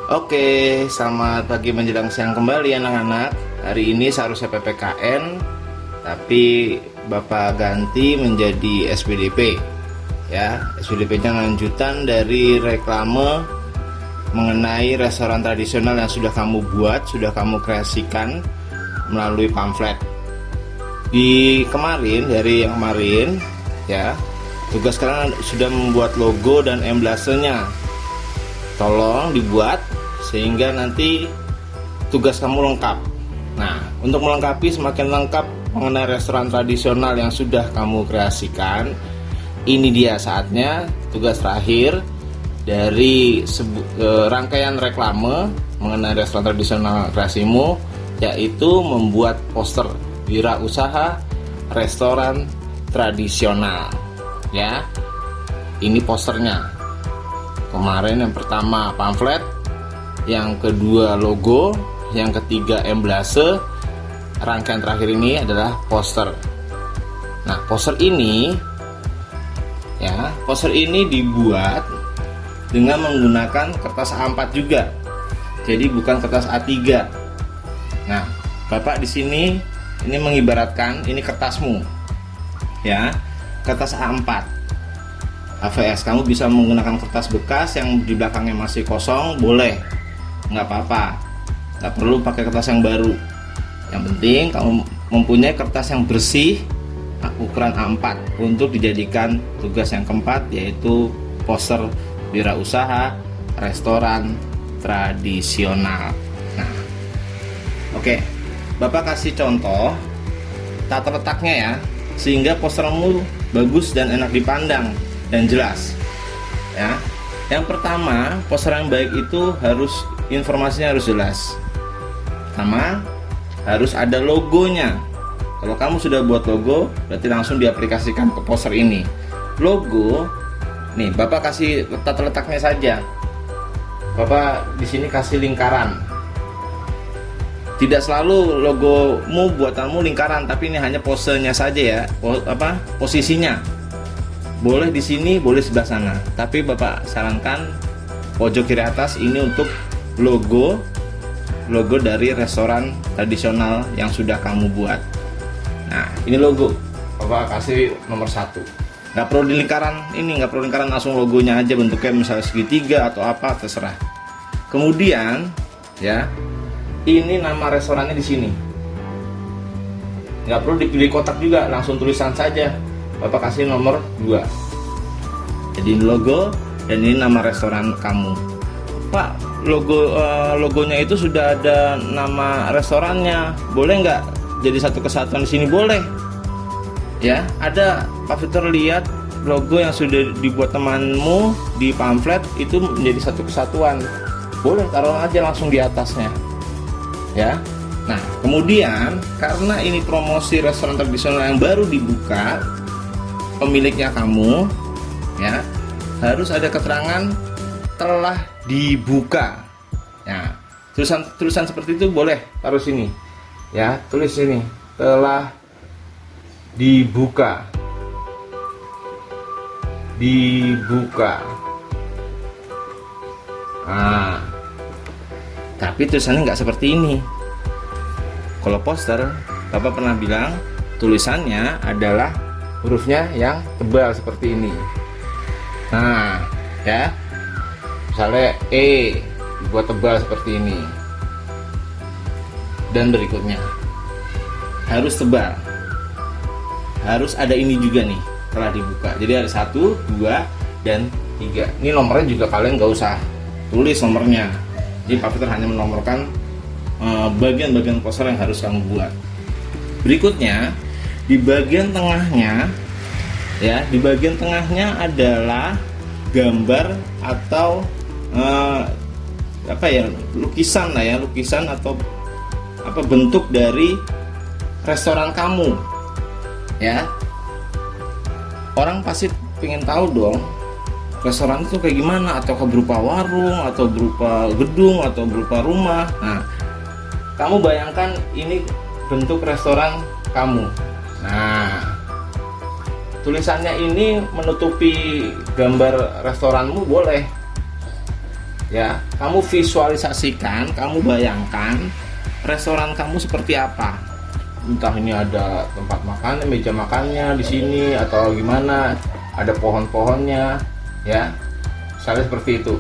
Oke, selamat pagi menjelang siang kembali anak-anak. Hari ini seharusnya PPKN, tapi Bapak ganti menjadi SPDP. Ya, SPDP-nya lanjutan dari reklame mengenai restoran tradisional yang sudah kamu buat, sudah kamu kreasikan melalui pamflet. Dari yang kemarin, ya, tugas kalian sudah membuat logo dan emblasenya. Tolong dibuat sehingga nanti tugas kamu lengkap. Nah, untuk melengkapi semakin lengkap mengenai restoran tradisional yang sudah kamu kreasikan, ini dia saatnya tugas terakhir dari rangkaian reklame mengenai restoran tradisional kreasimu, yaitu membuat poster wirausaha restoran tradisional. Ya, ini posternya. Kemarin yang pertama pamflet, yang kedua logo, yang ketiga emblase, rangkaian terakhir ini adalah poster. Nah, poster ini dibuat dengan menggunakan kertas A4 juga. Jadi bukan kertas A3. Nah, Bapak di sini ini mengibaratkan ini kertasmu. Ya, kertas A4. AVS, kamu bisa menggunakan kertas bekas yang di belakangnya masih kosong, boleh, nggak apa-apa, nggak perlu pakai kertas yang baru. Yang penting kamu mempunyai kertas yang bersih ukuran A4 untuk dijadikan tugas yang keempat, yaitu poster wirausaha restoran tradisional. Nah, oke, Bapak kasih contoh tata letaknya ya, sehingga postermu bagus dan enak dipandang dan jelas. Ya, yang pertama, poster yang baik itu informasinya harus jelas. Pertama, harus ada logonya. Kalau kamu sudah buat logo, berarti langsung diaplikasikan ke poster ini. Logo, nih Bapak kasih tata letaknya saja. Bapak di sini kasih lingkaran. Tidak selalu logomu buatanmu lingkaran, tapi ini hanya posenya saja ya, posisinya. Boleh di sini, boleh sebelah sana. Tapi Bapak sarankan pojok kiri atas ini untuk logo dari restoran tradisional yang sudah kamu buat. Nah, ini logo. Bapak kasih nomor 1. Nggak perlu di lingkaran ini, nggak perlu lingkaran, langsung logonya aja bentuknya misalnya segitiga atau apa, terserah. Kemudian, ya, ini nama restorannya di sini. Nggak perlu dipilih kotak juga, langsung tulisan saja. Bapak kasih nomor 2. Jadi ini logo dan ini nama restoran kamu. Pak, logonya itu sudah ada nama restorannya. Boleh nggak jadi satu kesatuan di sini? Boleh. Ya, ada Pak Victor, lihat logo yang sudah dibuat temanmu di pamflet itu menjadi satu kesatuan. Boleh, taruh aja langsung di atasnya. Ya. Nah, kemudian karena ini promosi restoran tradisional yang baru dibuka, pemiliknya kamu, ya, harus ada keterangan telah dibuka. Ya, tulisan seperti itu boleh taruh sini, ya, tulis sini telah dibuka. Nah, tapi tulisannya nggak seperti ini. Kalau poster, Bapak pernah bilang tulisannya adalah hurufnya yang tebal seperti ini. Nah, ya, misalnya E dibuat tebal seperti ini. Dan berikutnya harus tebal. Harus ada ini juga nih, telah dibuka. Jadi ada 1, 2, dan 3. Ini nomornya juga kalian nggak usah tulis nomornya. Jadi Pak Peter hanya menomorkan bagian-bagian poster yang harus kamu buat. Berikutnya, di bagian tengahnya, ya, di bagian tengahnya adalah gambar atau lukisan lah ya, lukisan atau bentuk dari restoran kamu. Ya, orang pasti pengen tahu dong, restoran itu kayak gimana, atau berupa warung, atau berupa gedung, atau berupa rumah. Nah, kamu bayangkan ini bentuk restoran kamu. Nah, tulisannya ini menutupi gambar restoranmu boleh. Ya, kamu visualisasikan, kamu bayangkan restoran kamu seperti apa. Entah ini ada tempat makan, meja makannya di sini atau gimana, ada pohon-pohonnya, ya. Misalnya seperti itu,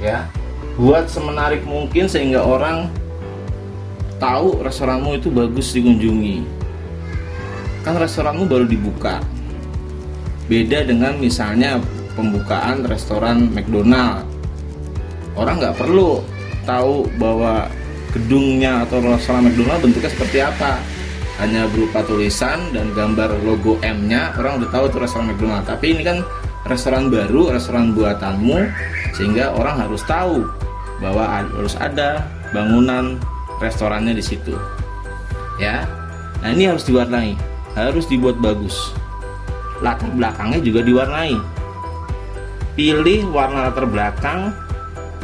ya. Buat semenarik mungkin sehingga orang tahu restoranmu itu bagus dikunjungi. Kan restoranmu baru dibuka. Beda dengan misalnya pembukaan restoran McDonald. Orang nggak perlu tahu bahwa gedungnya atau restoran McDonald bentuknya seperti apa. Hanya berupa tulisan dan gambar logo M-nya, orang udah tahu itu restoran McDonald. Tapi ini kan restoran baru, restoran buatanmu, sehingga orang harus tahu bahwa harus ada bangunan restorannya di situ. Ya. Nah, ini harus diwarnai, harus dibuat bagus. Latar belakangnya juga diwarnai. Pilih warna latar belakang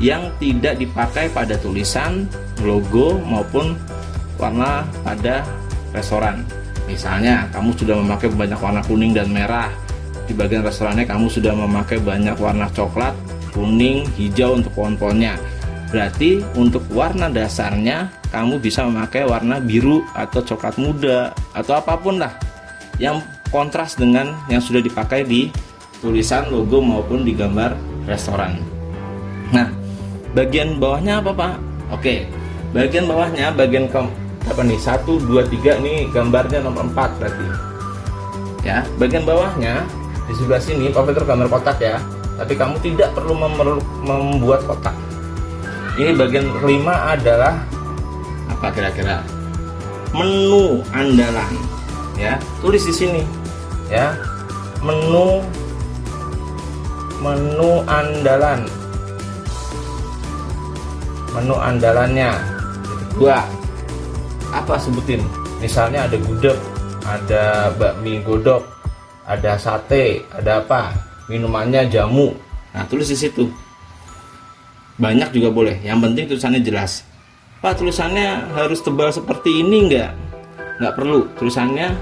yang tidak dipakai pada tulisan, logo maupun warna pada restoran. Misalnya kamu sudah memakai banyak warna kuning dan merah, di bagian restorannya kamu sudah memakai banyak warna coklat, kuning, hijau untuk pohon-pohonnya. Berarti untuk warna dasarnya kamu bisa memakai warna biru atau coklat muda atau apapun lah yang kontras dengan yang sudah dipakai di tulisan, logo maupun di gambar restoran. Nah, bagian bawahnya apa, Pak? Oke, bagian bawahnya, bagian apa nih, 1, 2, 3 nih gambarnya nomor 4 berarti ya. Bagian bawahnya di sebelah sini pamflet gambar kotak ya, tapi kamu tidak perlu membuat kotak. Ini bagian kelima adalah apa kira-kira? Menu andalan ya, tulis di sini ya, menu andalan, menu andalannya. Dua, apa sebutin? Misalnya ada gudeg, ada bakmi godok, ada sate, ada apa? Minumannya jamu. Nah, tulis di situ. Banyak juga boleh. Yang penting tulisannya jelas. Pak, tulisannya harus tebal seperti ini enggak? Enggak perlu. Tulisannya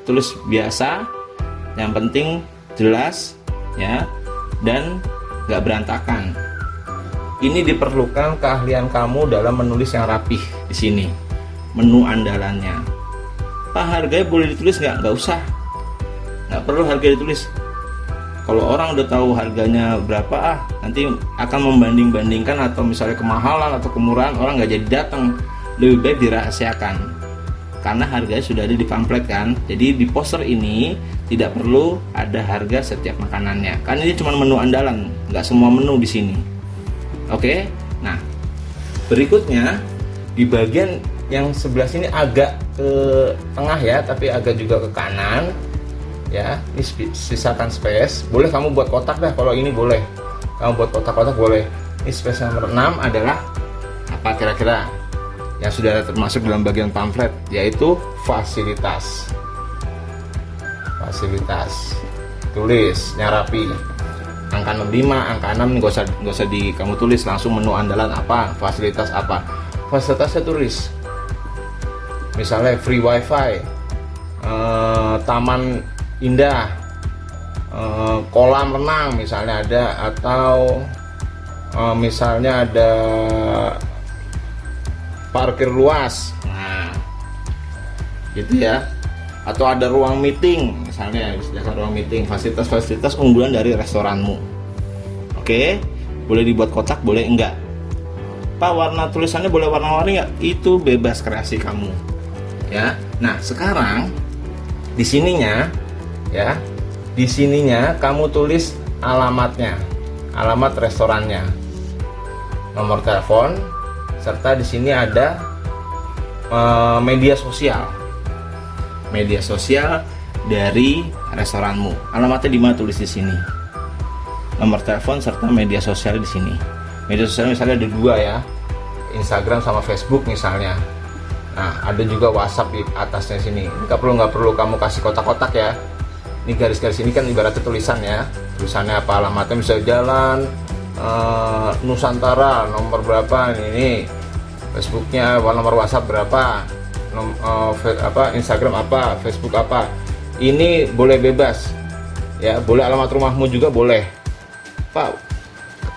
tulis biasa. Yang penting jelas ya, dan enggak berantakan. Ini diperlukan keahlian kamu dalam menulis yang rapih di sini. Menu andalannya. Pak, harganya boleh ditulis nggak? Nggak usah, nggak perlu harga ditulis. Kalau orang udah tahu harganya berapa, nanti akan membanding-bandingkan atau misalnya kemahalan atau kemurahan, orang nggak jadi datang. Lebih baik dirahasiakan karena harganya sudah ada di pamflet kan. Jadi di poster ini tidak perlu ada harga setiap makanannya, karena ini cuma menu andalan, nggak semua menu di sini. Oke, nah berikutnya di bagian yang sebelah sini agak ke tengah ya, tapi agak juga ke kanan ya. Ini sisakan space. Boleh kamu buat kotak dah, kalau ini boleh kamu buat kotak-kotak boleh. Ini space nomor 6 adalah apa kira-kira? Yang sudah termasuk dalam bagian pamflet, yaitu fasilitas. Fasilitas. Tulisnya rapi. Angka 65, angka 6 nggak usah kamu tulis, langsung menu andalan apa, fasilitas apa. Fasilitasnya tulis. Misalnya free wifi, taman indah, kolam renang misalnya ada, atau misalnya ada parkir luas, nah gitu ya, atau ada ruang meeting misalnya, disediakan ruang meeting, fasilitas-fasilitas unggulan dari restoranmu. Oke, boleh dibuat kotak, boleh enggak. Pak, warna tulisannya boleh warna-warni nggak? Itu bebas kreasi kamu ya. Nah, sekarang di sininya ya, di sininya kamu tulis alamatnya, alamat restorannya, nomor telepon, serta di sini ada media sosial dari restoranmu. Alamatnya di mana? Tulis di sini. Nomor telepon serta media sosial di sini. Media sosial misalnya ada 2 ya, Instagram sama Facebook misalnya. Nah, ada juga WhatsApp di atasnya sini. Nggak perlu kamu kasih kotak-kotak ya. Ini garis-garis ini kan ibaratnya tulisan ya. Tulisannya apa, alamatnya bisa jalan Nusantara nomor berapa ini, Facebooknya, nomor WhatsApp berapa, Instagram apa, Facebook apa. Ini boleh bebas ya. Boleh alamat rumahmu juga boleh. Pak,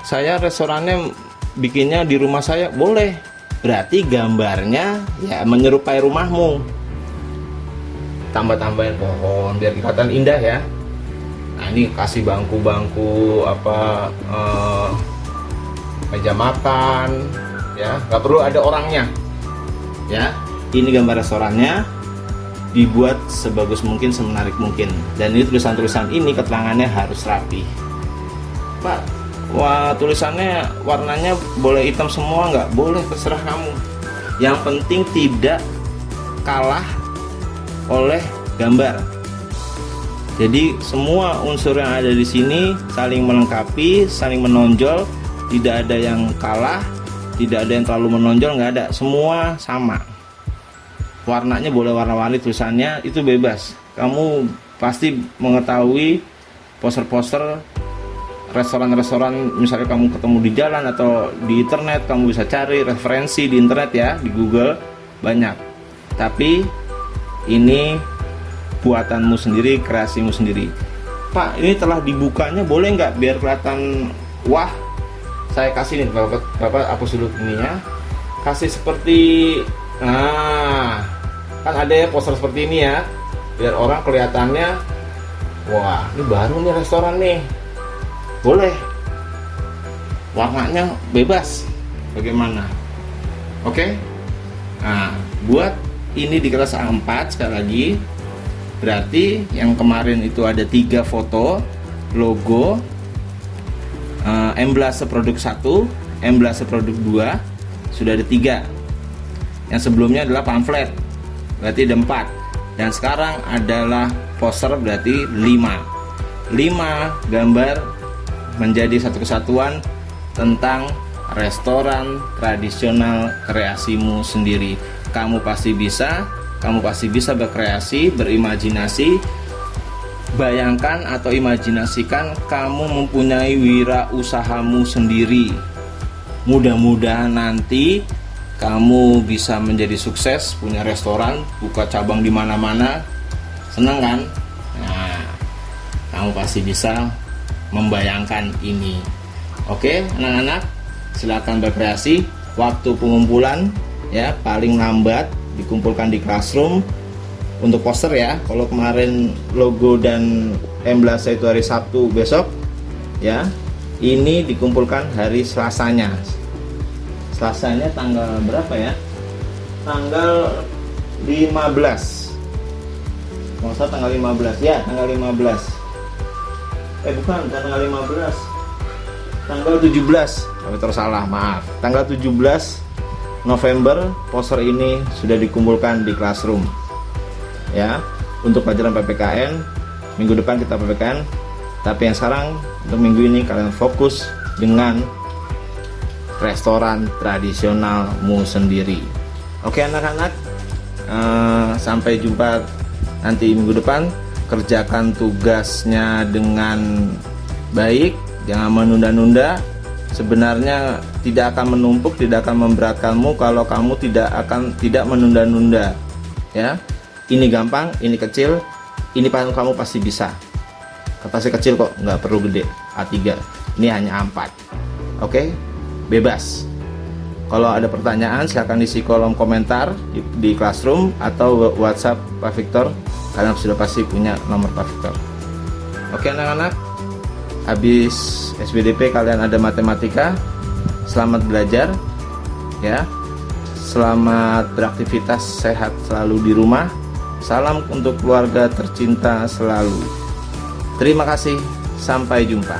saya restorannya bikinnya di rumah saya, boleh. Berarti gambarnya ya menyerupai rumahmu. Tambah-tambahin pohon biar kelihatan indah ya. Nah, ini kasih bangku-bangku apa meja makan ya, nggak perlu ada orangnya ya. Ini gambar restorannya, dibuat sebagus mungkin, semenarik mungkin. Dan ini tulisan-tulisan ini keterangannya harus rapi. Pak, wah tulisannya warnanya boleh hitam semua nggak? Boleh, terserah kamu. Yang penting tidak kalah oleh gambar. Jadi semua unsur yang ada di sini saling melengkapi, saling menonjol. Tidak ada yang kalah, tidak ada yang terlalu menonjol, nggak ada. Semua sama. Warnanya boleh warna-warni, tulisannya itu bebas. Kamu pasti mengetahui poster-poster restoran-restoran, misalnya kamu ketemu di jalan atau di internet, kamu bisa cari referensi di internet ya, di Google banyak. Tapi ini buatanmu sendiri, kreasimu sendiri. Pak, ini telah dibukanya, boleh nggak biar kelihatan wah? Saya kasih nih, Bapak hapus dulu ininya. Kasih seperti, nah, kan ada ya poster seperti ini ya, biar orang kelihatannya, wah, ini baru nih restoran nih. Boleh. Warnanya bebas. Bagaimana? Oke? Nah, buat ini di kelas A4 sekali lagi. Berarti yang kemarin itu ada 3 foto logo, emblase produk 1, emblase produk 2, sudah ada 3. Yang sebelumnya adalah pamflet, berarti ada 4. Dan sekarang adalah poster, berarti 5 gambar menjadi satu kesatuan tentang restoran tradisional kreasimu sendiri. Kamu pasti bisa berkreasi, berimajinasi. Bayangkan atau imajinasikan kamu mempunyai wirausahamu sendiri. Mudah-mudahan nanti kamu bisa menjadi sukses, punya restoran, buka cabang di mana-mana. Senang kan? Nah, kamu pasti bisa membayangkan ini. Oke, anak-anak, silakan berkreasi. Waktu pengumpulan ya paling lambat dikumpulkan di Classroom. Untuk poster ya, kalau kemarin logo dan emblase itu hari Sabtu, besok ya ini dikumpulkan hari Selasanya. Selasanya tanggal berapa ya? Tanggal 15. Kalau saya tanggal 15 ya, tanggal 15. Bukan tanggal 15. Tanggal 17. Kami terus salah, maaf. Tanggal 17 November poster ini sudah dikumpulkan di Classroom. Ya, untuk pelajaran PPKN. Minggu depan kita PPKN, tapi yang sekarang untuk minggu ini kalian fokus dengan restoran tradisionalmu sendiri. Oke anak-anak, sampai jumpa nanti minggu depan. Kerjakan tugasnya dengan baik, jangan menunda-nunda. Sebenarnya tidak akan menumpuk, tidak akan memberatkanmu kalau kamu tidak menunda-nunda. Ya, ini gampang, ini kecil, ini kamu pasti bisa. Kertasnya kecil kok, nggak perlu gede. A3, ini hanya A4. Oke, bebas. Kalau ada pertanyaan silahkan isi kolom komentar di Classroom atau WhatsApp Pak Victor. Kalian sudah pasti punya nomor Pak Victor. Oke anak-anak, habis SBDP kalian ada matematika. Selamat belajar ya. Selamat beraktivitas, sehat selalu di rumah. Salam untuk keluarga tercinta selalu. Terima kasih, sampai jumpa.